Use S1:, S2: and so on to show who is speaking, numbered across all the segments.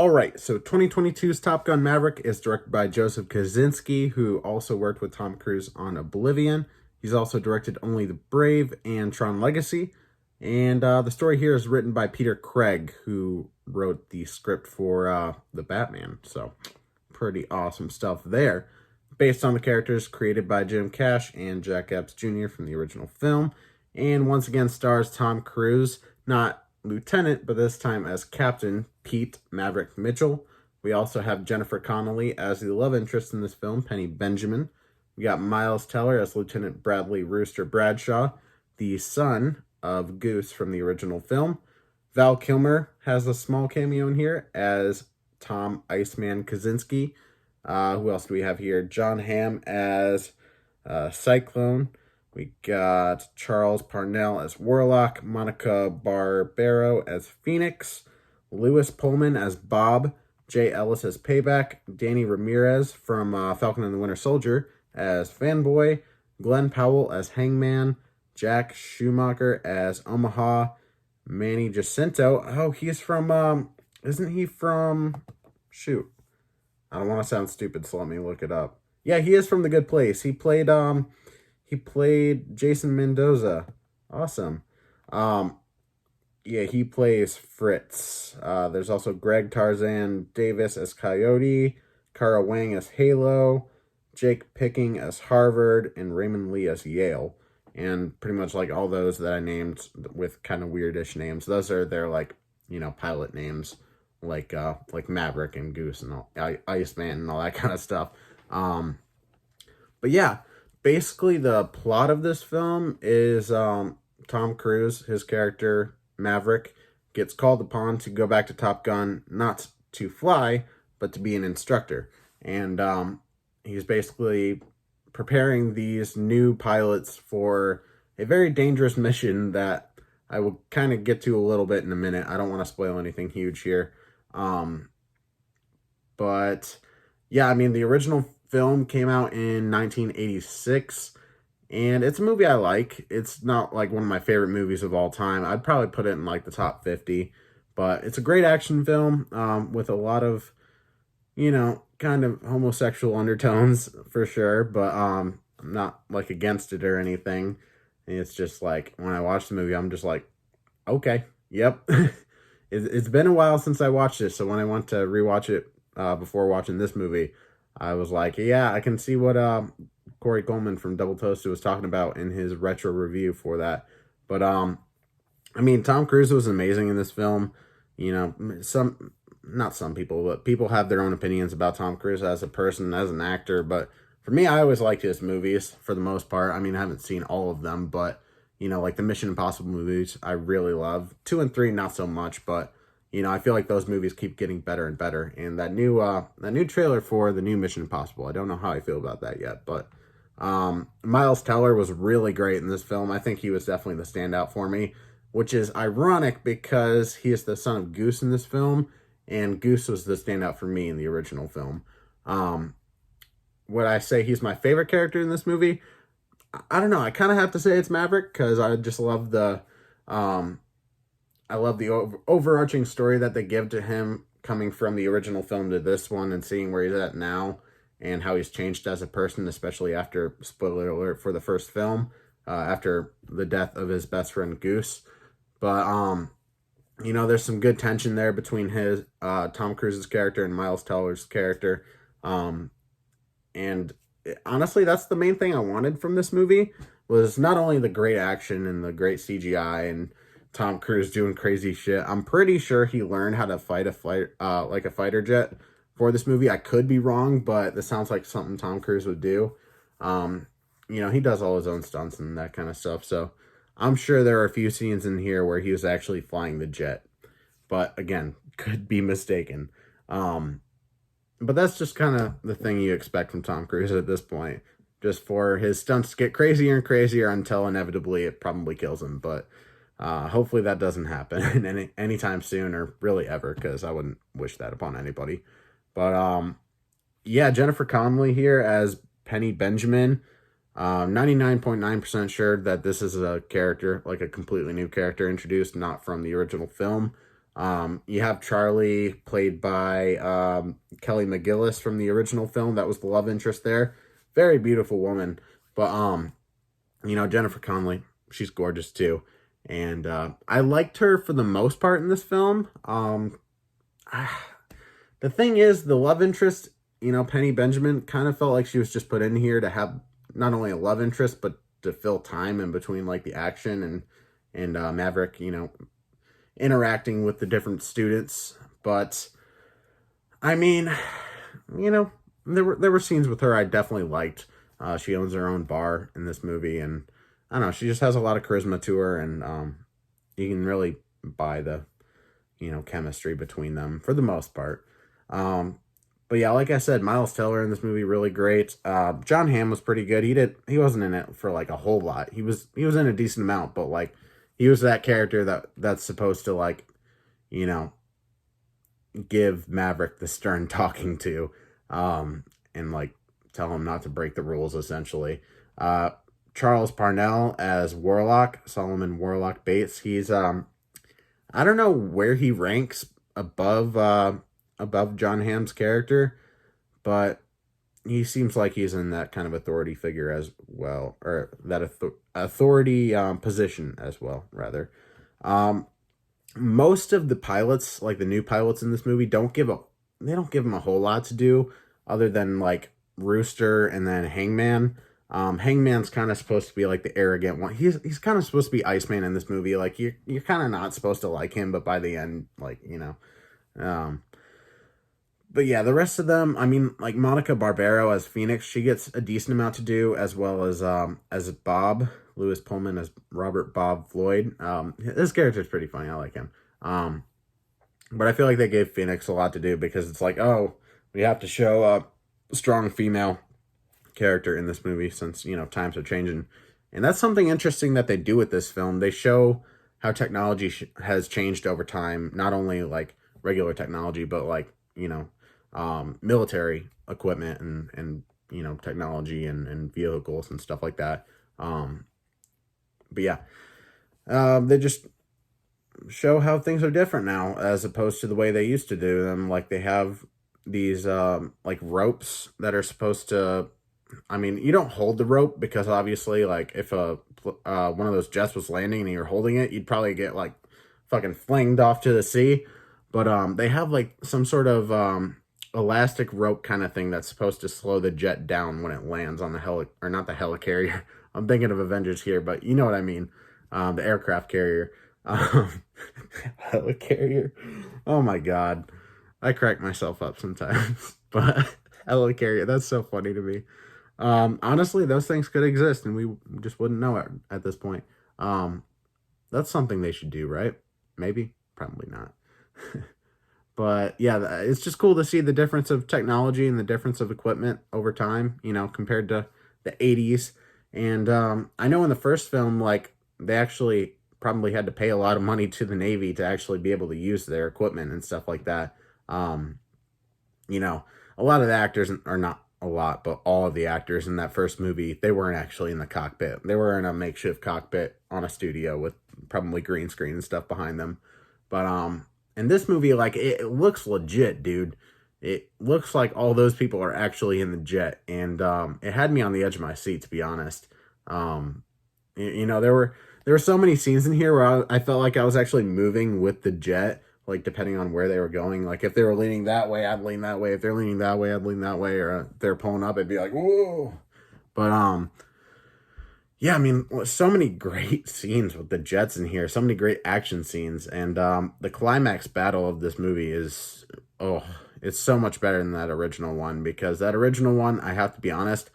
S1: All right, so 2022's Top Gun Maverick is directed by Joseph Kosinski, who also worked with Tom Cruise on Oblivion. He's also directed Only the Brave and Tron Legacy. And the story here is written by Peter Craig, who wrote the script for The Batman. So, pretty awesome stuff there. Based on the characters created by Jim Cash and Jack Epps Jr. from the original film. And once again stars Tom Cruise, not Lieutenant, but this time as Captain Pete Maverick Mitchell. We also have Jennifer Connelly as the love interest in this film, Penny Benjamin. We got Miles Teller as Lieutenant Bradley Rooster Bradshaw, the son of Goose from the original film. Val Kilmer has a small cameo in here as Tom Iceman Kosinski. Who else do we have here? Jon Hamm as Cyclone. We got Charles Parnell as Warlock, Monica Barbero as Phoenix, Lewis Pullman as Bob, Jay Ellis as Payback, Danny Ramirez from Falcon and the Winter Soldier as Fanboy, Glenn Powell as Hangman, Jack Schumacher as Omaha, Manny Jacinto. Oh, he's from, isn't he from, shoot. I don't want to sound stupid, so let me look it up. Yeah, he is from The Good Place. He played Jason Mendoza. Awesome. Yeah, he plays Fritz. There's also Greg Tarzan Davis as Coyote, Kara Wang as Halo, Jake Picking as Harvard, and Raymond Lee as Yale. And pretty much like all those that I named with kind of weirdish names. Those are their pilot names, like Maverick and Goose and all, Iceman and all that kind of stuff. But yeah, basically the plot of this film is Tom Cruise, his character Maverick, gets called upon to go back to Top Gun, not to fly, but to be an instructor. And he's basically preparing these new pilots for a very dangerous mission that I will kind of get to a little bit in a minute. I don't want to spoil anything huge here. But yeah, I mean, the original film came out in 1986, and it's a movie I like. It's not like one of my favorite movies of all time. I'd probably put it in like the top 50, but it's a great action film with a lot of, kind of homosexual undertones for sure, but I'm not like against it or anything. And it's just like when I watch the movie, I'm just like, okay, yep. It's been a while since I watched this, so when I went to rewatch it before watching this movie, I was like, yeah, I can see what Corey Coleman from Double Toasted was talking about in his retro review for that. But I mean, Tom Cruise was amazing in this film. Not some people, but people have their own opinions about Tom Cruise as a person, as an actor. But for me, I always liked his movies for the most part. I mean, I haven't seen all of them, but like the Mission Impossible movies, I really love. 2 and 3, not so much, but I feel like those movies keep getting better and better. And that new trailer for the new Mission Impossible, I don't know how I feel about that yet, but Miles Teller was really great in this film. I think he was definitely the standout for me, which is ironic because he is the son of Goose in this film, and Goose was the standout for me in the original film. Would I say he's my favorite character in this movie? I don't know. I kind of have to say it's Maverick because I just love the overarching story that they give to him coming from the original film to this one and seeing where he's at now and how he's changed as a person, especially after, spoiler alert, for the first film, after the death of his best friend Goose. But, there's some good tension there between his Tom Cruise's character and Miles Teller's character. And honestly, that's the main thing I wanted from this movie, was not only the great action and the great CGI and Tom Cruise doing crazy shit. I'm pretty sure he learned how to fight a fighter jet for this movie. I could be wrong, but this sounds like something Tom Cruise would do. He does all his own stunts and that kind of stuff. So I'm sure there are a few scenes in here where he was actually flying the jet. But again, could be mistaken. But that's just kind of the thing you expect from Tom Cruise at this point. Just for his stunts to get crazier and crazier until inevitably it probably kills him. But hopefully that doesn't happen anytime soon, or really ever, because I wouldn't wish that upon anybody. But yeah, Jennifer Connelly here as Penny Benjamin. 99.9% sure that this is a character, like a completely new character introduced, not from the original film. You have Charlie, played by Kelly McGillis from the original film. That was the love interest there. Very beautiful woman. But Jennifer Connelly, she's gorgeous too. And I liked her for the most part in this film. The thing is, the love interest, Penny Benjamin, kind of felt like she was just put in here to have not only a love interest, but to fill time in between like the action and Maverick, interacting with the different students. But I mean, there were scenes with her I definitely liked. She owns her own bar in this movie, and I don't know, she just has a lot of charisma to her, and you can really buy the chemistry between them for the most part. But yeah, like I said, Miles Teller in this movie really great. Jon Hamm was pretty good. He wasn't in it for like a whole lot. He was in a decent amount, but like he was that character that's supposed to like, give Maverick the stern talking to, and like tell him not to break the rules essentially. Charles Parnell as Warlock, Solomon Warlock Bates. He's I don't know where he ranks above Jon Hamm's character, but he seems like he's in that kind of authority figure as well, or that authority position as well, rather. Most of the pilots, like the new pilots in this movie, don't give him a whole lot to do, other than like Rooster and then Hangman. Hangman's kind of supposed to be like the arrogant one. He's kind of supposed to be Iceman in this movie. Like you're kind of not supposed to like him, but by the end, like but yeah, the rest of them, I mean, like Monica Barbero as Phoenix, she gets a decent amount to do, as well as Bob Lewis Pullman as Robert Bob Floyd. This character's pretty funny. I like him. But I feel like they gave Phoenix a lot to do, because it's like, oh, we have to show a strong female character in this movie, since times are changing. And that's something interesting that they do with this film. They show how technology has changed over time, not only like regular technology, but like military equipment and technology and vehicles and stuff like that. But yeah, they just show how things are different now, as opposed to the way they used to do them. Like they have these like ropes that are supposed to, I mean, you don't hold the rope, because obviously, like if one of those jets was landing and you're holding it, you'd probably get like fucking flinged off to the sea. But they have like some sort of elastic rope kind of thing that's supposed to slow the jet down when it lands on the or not the helicarrier. I'm thinking of Avengers here, but you know what I mean. The aircraft carrier. Helicarrier. Oh my god. I crack myself up sometimes. But helicarrier, that's so funny to me. Honestly, those things could exist and we just wouldn't know it at this point. That's something they should do, right? Maybe? Probably not. But yeah, it's just cool to see the difference of technology and the difference of equipment over time, compared to the 80s. And I know in the first film, like, they actually probably had to pay a lot of money to the Navy to actually be able to use their equipment and stuff like that. A lot of the actors, or not a lot, but all of the actors in that first movie, they weren't actually in the cockpit. They were in a makeshift cockpit on a studio with probably green screen and stuff behind them. But in this movie, like, it looks legit, dude. It looks like all those people are actually in the jet, and it had me on the edge of my seat, to be honest. There were so many scenes in here where I felt like I was actually moving with the jet, like depending on where they were going. Like if they were leaning that way, I'd lean that way. If they're leaning that way, I'd lean that way. Or if they're pulling up, it'd be like, whoa. But yeah, I mean, so many great scenes with the jets in here. So many great action scenes. And the climax battle of this movie is, it's so much better than that original one. Because that original one, I have to be honest,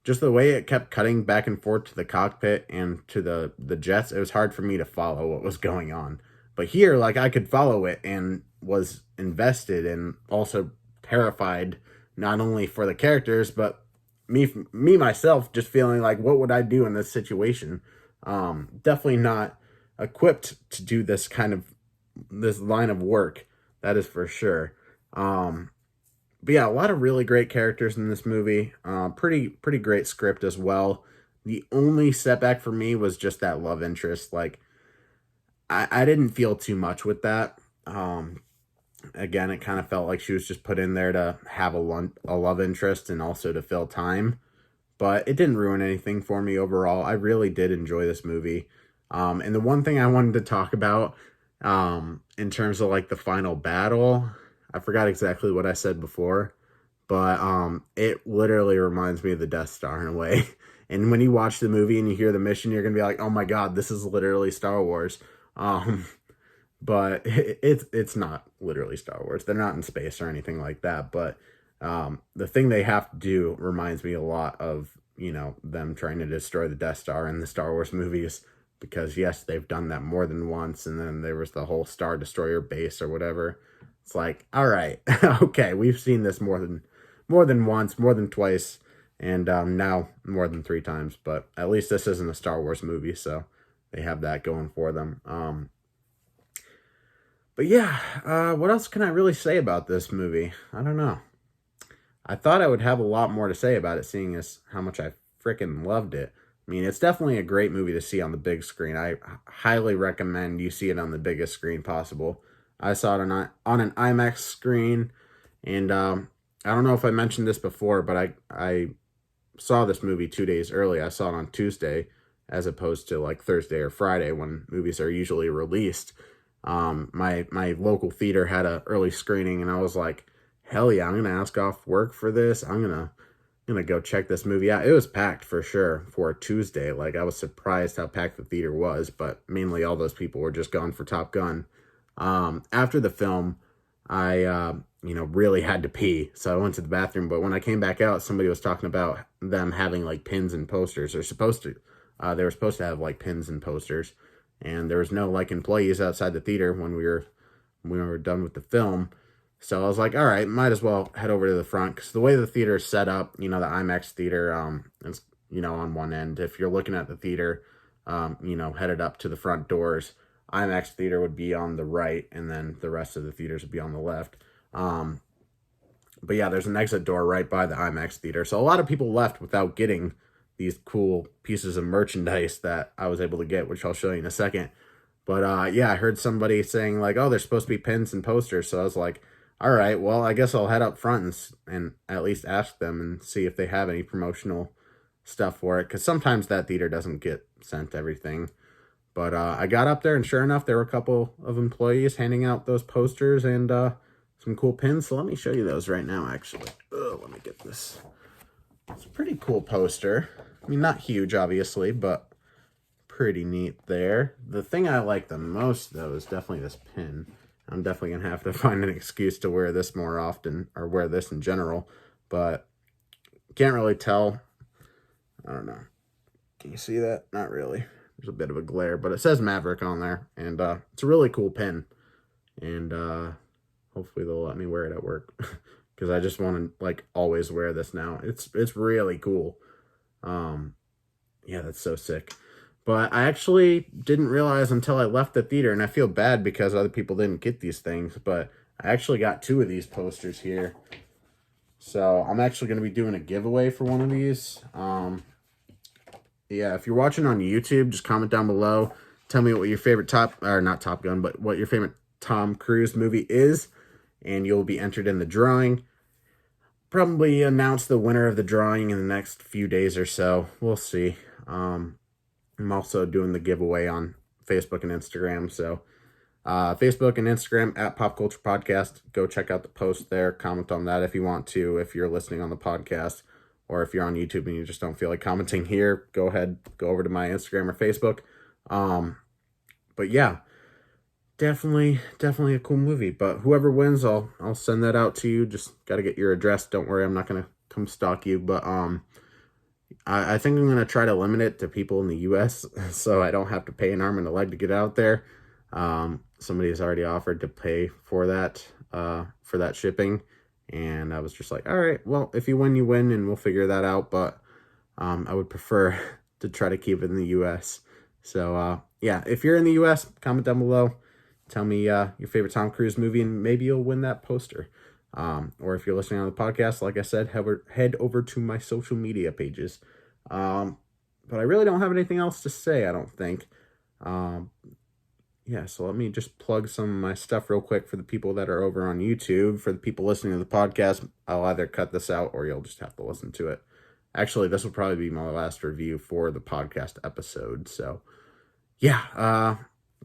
S1: just the way it kept cutting back and forth to the cockpit and to the jets, it was hard for me to follow what was going on. But here, like, I could follow it and was invested and also terrified, not only for the characters, but me myself, just feeling like, what would I do in this situation? Definitely not equipped to do this line of work. That is for sure. But yeah, a lot of really great characters in this movie. Pretty great script as well. The only setback for me was just that love interest. Like, I didn't feel too much with that. Again, it kind of felt like she was just put in there to have a love interest and also to fill time. But it didn't ruin anything for me overall. I really did enjoy this movie. And the one thing I wanted to talk about in terms of like the final battle, I forgot exactly what I said before, but it literally reminds me of the Death Star in a way. And when you watch the movie and you hear the mission, you're gonna be like, "Oh my God, this is literally Star Wars." Um, but it's not literally Star Wars. They're not in space or anything like that. But the thing they have to do reminds me a lot of, you know, them trying to destroy the Death Star in the Star Wars movies. Because yes, they've done that more than once, and then there was the whole Star Destroyer base or whatever. It's like, all right, okay, we've seen this more than once, more than twice, and now more than 3 times. But at least this isn't a Star Wars movie, so they have that going for them. But yeah, what else can I really say about this movie? I don't know. I thought I would have a lot more to say about it, seeing as how much I freaking loved it. I mean, it's definitely a great movie to see on the big screen. I highly recommend you see it on the biggest screen possible. I saw it on an IMAX screen, and I don't know if I mentioned this before, but I saw this movie 2 days early. I saw it on Tuesday, as opposed to like Thursday or Friday when movies are usually released. My local theater had a early screening, and I was like, hell yeah, I'm gonna ask off work for this. I'm gonna go check this movie out. It was packed for sure for a Tuesday. Like, I was surprised how packed the theater was, but mainly all those people were just going for Top Gun. After the film, I really had to pee, so I went to the bathroom. But when I came back out, somebody was talking about them having like pins and posters. They were supposed to have like pins and posters, and there was no like employees outside the theater when we were done with the film. So I was like, all right, might as well head over to the front, because the way the theater is set up, the IMAX theater, it's, on one end. If you're looking at the theater, headed up to the front doors, IMAX theater would be on the right, and then the rest of the theaters would be on the left. But yeah, there's an exit door right by the IMAX theater. So a lot of people left without getting these cool pieces of merchandise that I was able to get, which I'll show you in a second. But yeah, I heard somebody saying like, oh, there's supposed to be pins and posters. So I was like, all right, well, I guess I'll head up front and at least ask them and see if they have any promotional stuff for it. Because sometimes that theater doesn't get sent everything. But I got up there, and sure enough, there were a couple of employees handing out those posters and some cool pins. So let me show you those right now, actually. Let me get this. It's a pretty cool poster. I mean, not huge, obviously, but pretty neat there. The thing I like the most, though, is definitely this pin. I'm definitely going to have to find an excuse to wear this more often, or wear this in general, but can't really tell. I don't know. Can you see that? Not really. There's a bit of a glare, but it says Maverick on there, and it's a really cool pin, and hopefully they'll let me wear it at work, because I just want to, like, always wear this now. It's really cool. Yeah, that's so sick. But I actually didn't realize until I left the theater, and I feel bad because other people didn't get these things, but I actually got 2 of these posters here. So I'm actually going to be doing a giveaway for one of these. Yeah, if you're watching on YouTube, just comment down below. Tell me what your favorite not Top Gun, but what your favorite Tom Cruise movie is, and you'll be entered in the drawing. Probably announce the winner of the drawing in the next few days or so. We'll see. I'm also doing the giveaway on Facebook and Instagram. So Facebook and Instagram at Pop Culture Podcast. Go check out the post there. Comment on that if you want to, if you're listening on the podcast, or if you're on YouTube and you just don't feel like commenting here, go ahead, go over to my Instagram or Facebook. But yeah, definitely a cool movie. But whoever wins, I'll send that out to you. Just got to get your address. Don't worry, I'm not going to come stalk you. But I think I'm going to try to limit it to people in the U.S. so I don't have to pay an arm and a leg to get out there. Somebody has already offered to pay for that shipping. And I was just like, all right, well, if you win, you win, and we'll figure that out. But I would prefer to try to keep it in the U.S. So, yeah, if you're in the U.S., comment down below. Tell me your favorite Tom Cruise movie, and maybe you'll win that poster. Or if you're listening on the podcast, like I said, head over to my social media pages. But I really don't have anything else to say, I don't think. yeah, so let me just plug some of my stuff real quick for the people that are over on YouTube. For the people listening to the podcast, I'll either cut this out or you'll just have to listen to it. Actually, this will probably be my last review for the podcast episode. So, yeah, I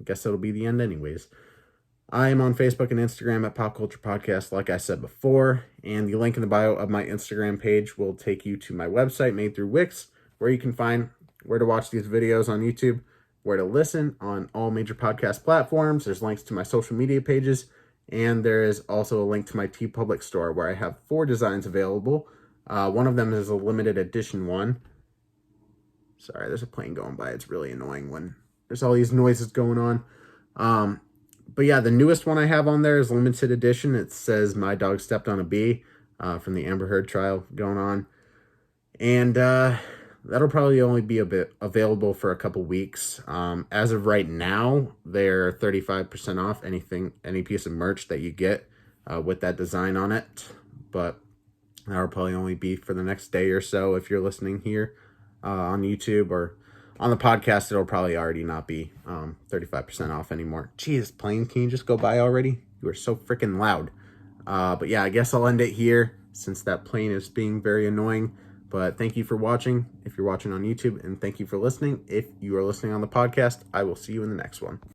S1: guess it'll be the end anyways. I am on Facebook and Instagram at Pop Culture Podcast, like I said before, and the link in the bio of my Instagram page will take you to my website made through Wix, where you can find where to watch these videos on YouTube, where to listen on all major podcast platforms. There's links to my social media pages, and there is also a link to my Teepublic store, where I have 4 designs available. One of them is a limited edition one. Sorry, there's a plane going by. It's really annoying when there's all these noises going on. But yeah, the newest one I have on there is limited edition. It says "My Dog Stepped on a Bee" from the Amber Heard trial going on. And that'll probably only be available for a couple weeks. As of right now, they're 35% off any piece of merch that you get with that design on it. But that'll probably only be for the next day or so if you're listening here on YouTube, or on the podcast, it'll probably already not be 35% off anymore. Jeez, plane, can you just go by already? You are so freaking loud. But yeah, I guess I'll end it here since that plane is being very annoying. But thank you for watching if you're watching on YouTube, and thank you for listening if you are listening on the podcast. I will see you in the next one.